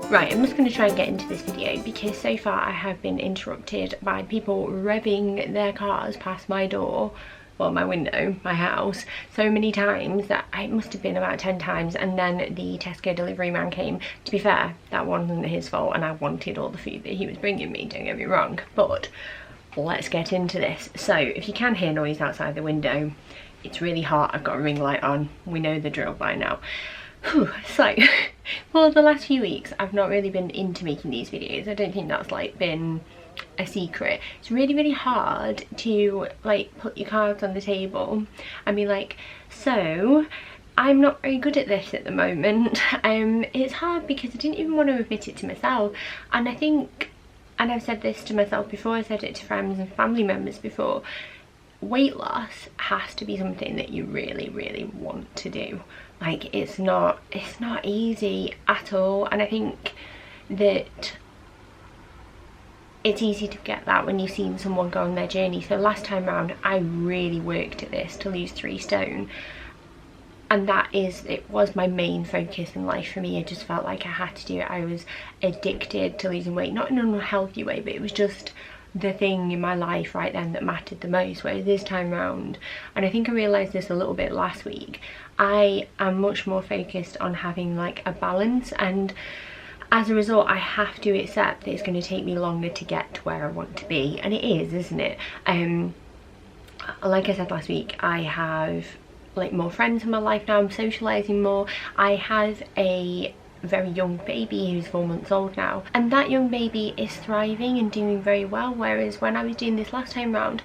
Right, I'm just going to try and get into this video because so far I have been interrupted by people revving their cars past my door, well, my window, my house, so many times that it must have been about 10 times, and then the Tesco delivery man came. To be fair, that wasn't his fault and I wanted all the food that he was bringing me, don't get me wrong, but let's get into this. So if you can hear noise outside the window, it's really hot, I've got a ring light on, we know the drill by now. Whew. So for the last few weeks I've not really been into making these videos. I don't think that's like been a secret. It's really hard to like put your cards on the table and be like, so I'm not very good at this at the moment. It's hard because I didn't even want to admit it to myself, and I think, and I've said this to myself before, I said it to friends and family members before, weight loss has to be something that you really want to do. Like, it's not easy at all, and I think that it's easy to get that when you've seen someone go on their journey. So last time round I really worked at this to lose 3 stone, and it was my main focus in life for me. I just felt like I had to do it. I was addicted to losing weight, not in an unhealthy way, but it was just the thing in my life right then that mattered the most. Whereas this time round, and I think I realised this a little bit last week, I am much more focused on having like a balance, and as a result I have to accept that it's going to take me longer to get to where I want to be, and it is, isn't it? Like I said last week, I have like more friends in my life now, I'm socialising more. I have a very young baby who's 4 months old now, and that young baby is thriving and doing very well, whereas when I was doing this last time round,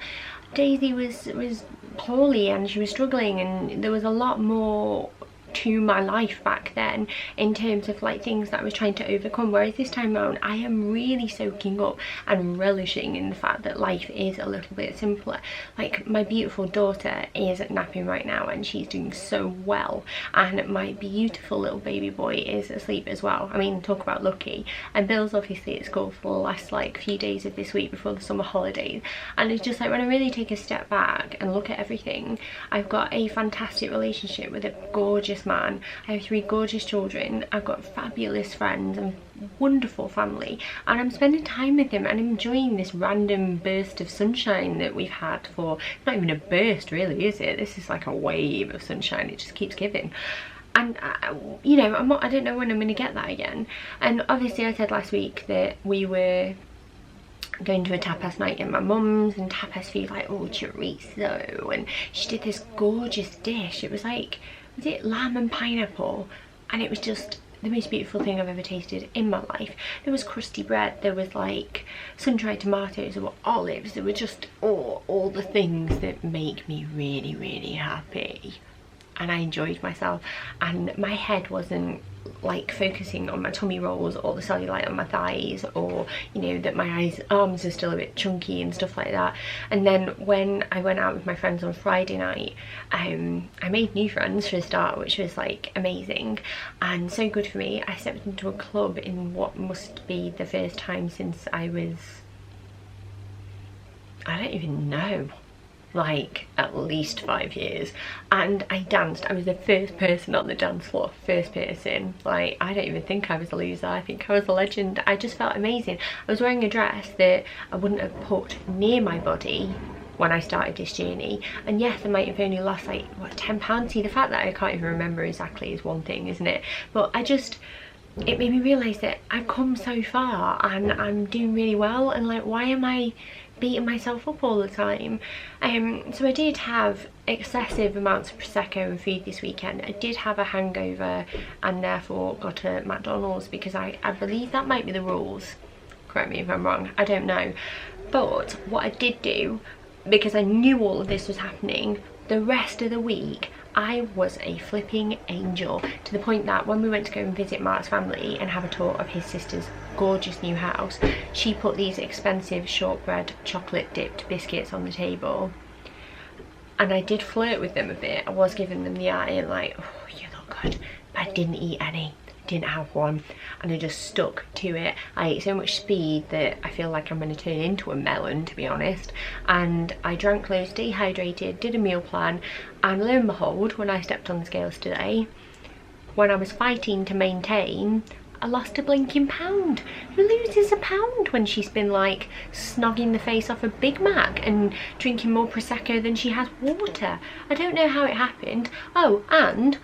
Daisy was poorly and she was struggling, and there was a lot more to my life back then in terms of like things that I was trying to overcome, whereas this time around I am really soaking up and relishing in the fact that life is a little bit simpler. Like, my beautiful daughter is napping right now and she's doing so well, and my beautiful little baby boy is asleep as well. I mean, talk about lucky. And Bill's obviously at school for the last like few days of this week before the summer holidays, and it's just like, when I really take a step back and look at everything, I've got a fantastic relationship with a gorgeous man, I have 3 gorgeous children, I've got fabulous friends and wonderful family, and I'm spending time with them and enjoying this random burst of sunshine that we've had for, not even a burst really, is it? This is like a wave of sunshine, it just keeps giving. And you know, I don't know when I'm going to get that again. And obviously I said last week that we were going to a tapas night at my mum's, and tapas food, like, oh, chorizo, and she did this gorgeous dish. It was like, was it lamb and pineapple? And it was just the most beautiful thing I've ever tasted in my life. There was crusty bread, there was like sun-dried tomatoes, there were olives, there were just all the things that make me really happy. And I enjoyed myself, and my head wasn't like focusing on my tummy rolls or the cellulite on my thighs, or you know, that my arms are still a bit chunky and stuff like that. And then when I went out with my friends on Friday night, I made new friends for a start, which was like amazing and so good for me. I stepped into a club in what must be the first time since I was, I don't even know, like at least 5 years, and I danced. I was the first person on the dance floor, first person. Like, I don't even think I was a loser, I think I was a legend. I just felt amazing. I was wearing a dress that I wouldn't have put near my body when I started this journey, and yes, I might have only lost like, what, 10 pounds. See, the fact that I can't even remember exactly is one thing, isn't it? But it made me realise that I've come so far and I'm doing really well, and like, why am I beating myself up all the time? So I did have excessive amounts of Prosecco and food this weekend. I did have a hangover and therefore got a McDonald's, because I believe that might be the rules. Correct me if I'm wrong, I don't know. But what I did do, because I knew all of this was happening, the rest of the week I was a flipping angel, to the point that when we went to go and visit Mark's family and have a tour of his sister's gorgeous new house, she put these expensive shortbread chocolate dipped biscuits on the table, and I did flirt with them a bit. I was giving them the eye and like, oh, you look good, but I didn't eat any. Didn't have one, and I just stuck to it. I ate so much speed that I feel like I'm going to turn into a melon, to be honest. And I drank loads, dehydrated, did a meal plan, and lo and behold, when I stepped on the scales today, when I was fighting to maintain, I lost a blinking pound. Who loses a pound when she's been like snogging the face off a Big Mac and drinking more Prosecco than she has water? I don't know how it happened. Oh, and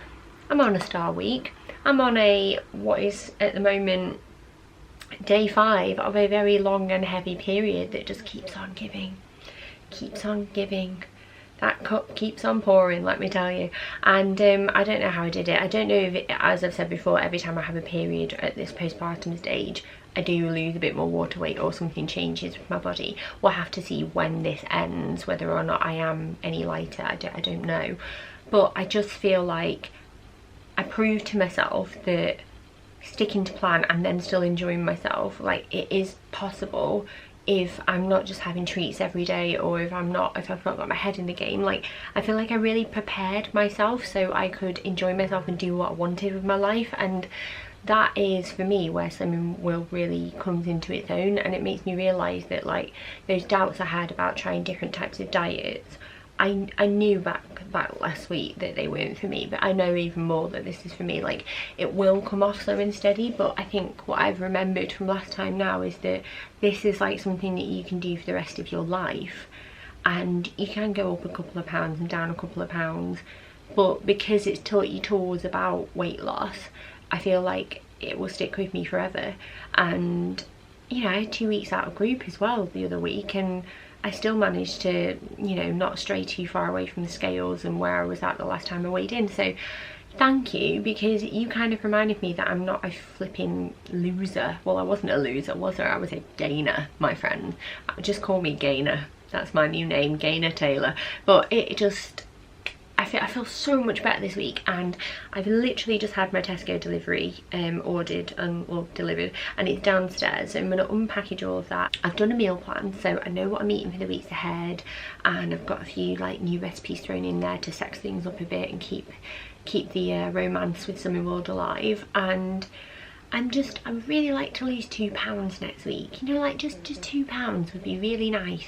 I'm on a star week. I'm on a, what is at the moment, day 5 of a very long and heavy period that just keeps on giving. Keeps on giving. That cup keeps on pouring, let me tell you. And I don't know how I did it. I don't know if, as I've said before, every time I have a period at this postpartum stage, I do lose a bit more water weight or something changes with my body. We'll have to see when this ends, whether or not I am any lighter. I don't know. But I just feel like I proved to myself that sticking to plan and then still enjoying myself, like, it is possible if I'm not just having treats every day, or if I've not got my head in the game. Like, I feel like I really prepared myself so I could enjoy myself and do what I wanted with my life, and that is for me where Slimming Will really comes into its own. And it makes me realise that, like, those doubts I had about trying different types of diets, I knew back last week that they weren't for me, but I know even more that this is for me. Like, it will come off slow and steady, but I think what I've remembered from last time now is that this is like something that you can do for the rest of your life, and you can go up a couple of pounds and down a couple of pounds, but because it's taught you tools about weight loss, I feel like it will stick with me forever. And you know, I had 2 weeks out of group as well the other week, and I still managed to, you know, not stray too far away from the scales and where I was at the last time I weighed in. So thank you, because you kind of reminded me that I'm not a flipping loser. Well, I wasn't a loser, was I? I was a gainer, my friend. Just call me Gainer. That's my new name, Gainer Taylor. But it just, I feel so much better this week, and I've literally just had my Tesco delivery ordered and, well, delivered, and it's downstairs. So I'm going to unpackage all of that. I've done a meal plan, so I know what I'm eating for the weeks ahead, and I've got a few like new recipes thrown in there to sex things up a bit and keep the romance with Slimming World alive. And I really like to lose £2 next week. You know, like just £2 would be really nice.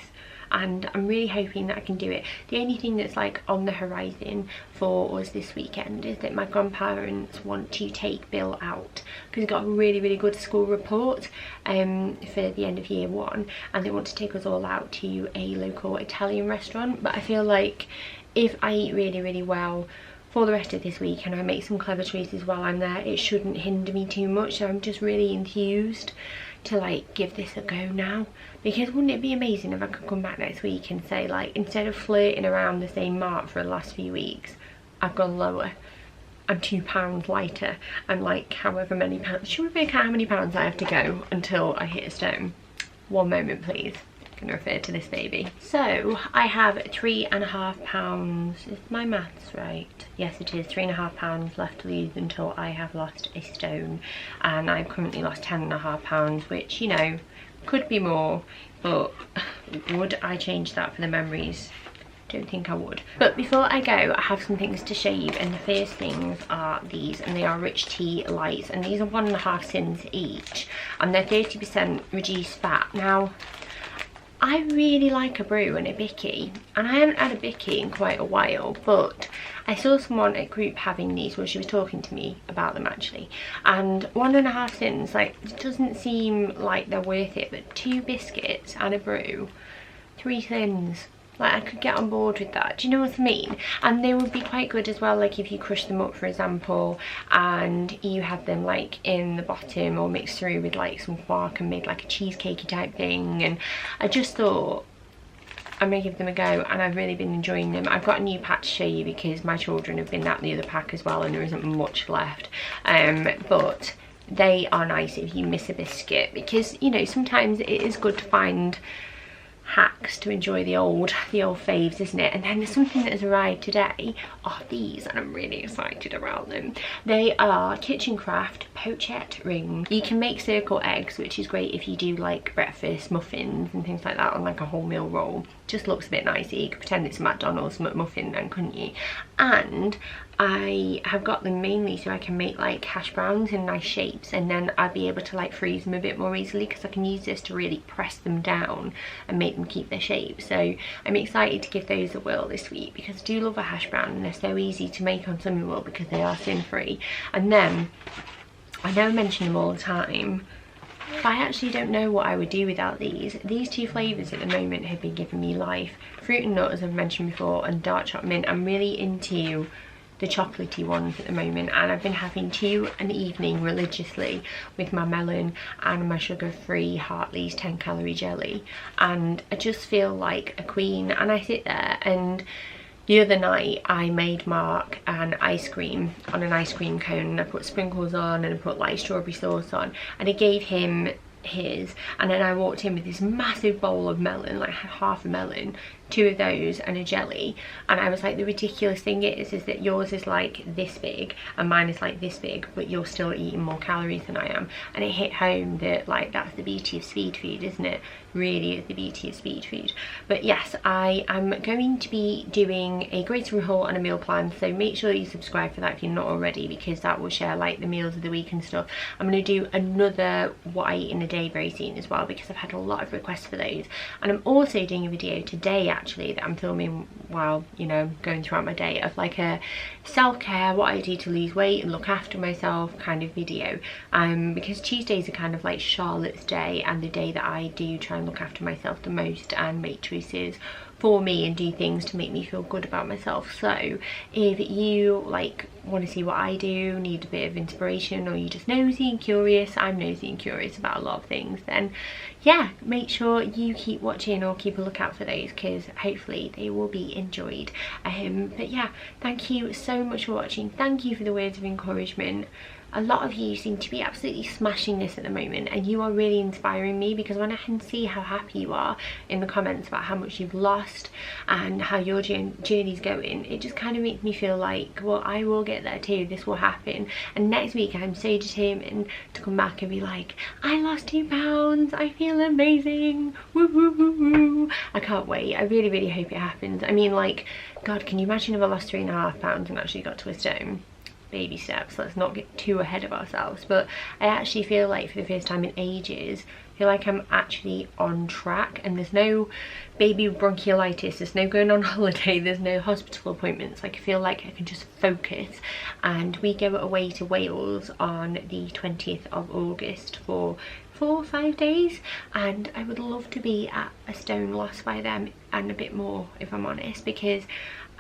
And I'm really hoping that I can do it. The only thing that's like on the horizon for us this weekend is that my grandparents want to take Bill out, because he got a really good school report for the end of year 1, and they want to take us all out to a local Italian restaurant. But I feel like if I eat really well for the rest of this week and I make some clever choices while I'm there, it shouldn't hinder me too much. So I'm just really enthused to like give this a go now, because wouldn't it be amazing if I could come back next week and say, like, instead of flirting around the same mark for the last few weeks, I've gone lower. I'm £2 lighter. I'm like however many pounds. Should we work out how many pounds I have to go until I hit a stone? One moment please. I'm gonna refer to this baby. So I have £3.5. Is my maths right? Yes, it is. £3.5 left to lose until I have lost a stone, and I've currently lost £10.5, which, you know, could be more, but would I change that for the memories? Don't think I would. But before I go, I have some things to show you, and the first things are these, and they are Rich Tea Lights, and these are 1.5 cents each, and they're 30% reduced fat. Now, I really like a brew and a bicky, and I haven't had a bicky in quite a while, but I saw someone at group having these, well, she was talking to me about them actually, and 1.5 cents, like, it doesn't seem like they're worth it, but 2 biscuits and a brew, 3 thins. Like, I could get on board with that. Do you know what I mean? And they would be quite good as well, like if you crush them up, for example, and you have them like in the bottom or mixed through with like some quark and made like a cheesecakey type thing. And I just thought I'm gonna give them a go, and I've really been enjoying them. I've got a new pack to show you because my children have been at the other pack as well, and there isn't much left. But they are nice if you miss a biscuit, because, you know, sometimes it is good to find hacks to enjoy the old faves, isn't it? And then there's something that has arrived today, are these, and I'm really excited about them. They are Kitchen Craft pochette rings. You can make circle eggs, which is great if you do like breakfast muffins and things like that on like a wholemeal roll. Just looks a bit nicer. You could pretend it's a McDonald's McMuffin then, couldn't you? And I have got them mainly so I can make like hash browns in nice shapes, and then I'll be able to like freeze them a bit more easily, because I can use this to really press them down and make them keep their shape. So I'm excited to give those a whirl this week, because I do love a hash brown and they're so easy to make on Slimming World because they are sin free. And then I know I mention them all the time, but I actually don't know what I would do without these. These two flavours at the moment have been giving me life. Fruit and nut, as I've mentioned before, and dark chocolate mint. I'm really into the chocolatey ones at the moment, and I've been having 2 an evening religiously with my melon and my sugar-free Hartley's 10-calorie jelly, and I just feel like a queen. And I sit there, and the other night I made Mark an ice cream on an ice cream cone, and I put sprinkles on and I put like strawberry sauce on, and I gave him his, and then I walked in with this massive bowl of melon, like half a melon, 2 of those and a jelly, and I was like, the ridiculous thing is that yours is like this big and mine is like this big, but you're still eating more calories than I am. And it hit home that like that's the beauty of speed food, isn't it? Really is the beauty of speed food. But yes, I am going to be doing a grocery haul and a meal plan, so make sure you subscribe for that if you're not already, because that will share like the meals of the week and stuff. I'm going to do another what I eat in a day very soon as well, because I've had a lot of requests for those. And I'm also doing a video today actually that I'm filming while, you know, going throughout my day, of like a self-care, what I do to lose weight and look after myself kind of video, because Tuesdays are kind of like Charlotte's day and the day that I do try and look after myself the most and make choices for me and do things to make me feel good about myself. So if you like want to see what I do, need a bit of inspiration, or you just nosy and curious, I'm nosy and curious about a lot of things, then yeah, make sure you keep watching or keep a lookout for those, because hopefully they will be enjoyed. But yeah, thank you so much for watching. Thank you for the words of encouragement. A lot of you seem to be absolutely smashing this at the moment, and you are really inspiring me, because when I can see how happy you are in the comments about how much you've lost and how your journey's going, it just kind of makes me feel like, well, I will get there too, this will happen. And next week I'm so determined to come back and be like, I lost 2 pounds, I feel amazing, woo woo woo woo. I can't wait. I really, really hope it happens. I mean, like, God, can you imagine if I lost 3.5 pounds and actually got to a stone? Baby steps, let's not get too ahead of ourselves. But I actually feel like for the first time in ages, I feel like I'm actually on track, and there's no baby bronchiolitis, there's no going on holiday, there's no hospital appointments. Like, I feel like I can just focus. And we go away to Wales on the 20th of August for 4 or 5 days, and I would love to be at a stone loss by then, and a bit more if I'm honest, because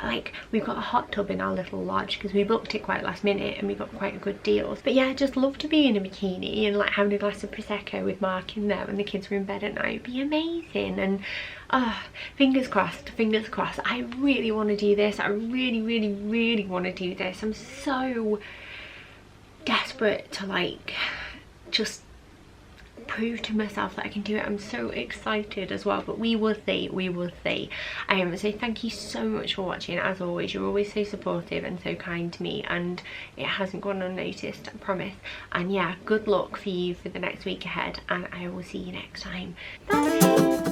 like we've got a hot tub in our little lodge because we booked it quite last minute and we got quite a good deal. But yeah, I just love to be in a bikini and like having a glass of Prosecco with Mark in there when the kids were in bed at night. It'd be amazing. And fingers crossed, fingers crossed. I really want to do this. I really, really, really want to do this. I'm so desperate to like just prove to myself that I can do it. I'm so excited as well, but we will see, we will see. So thank you so much for watching. As always, you're always so supportive and so kind to me, and it hasn't gone unnoticed, I promise. And yeah, good luck for you for the next week ahead, and I will see you next time. Bye.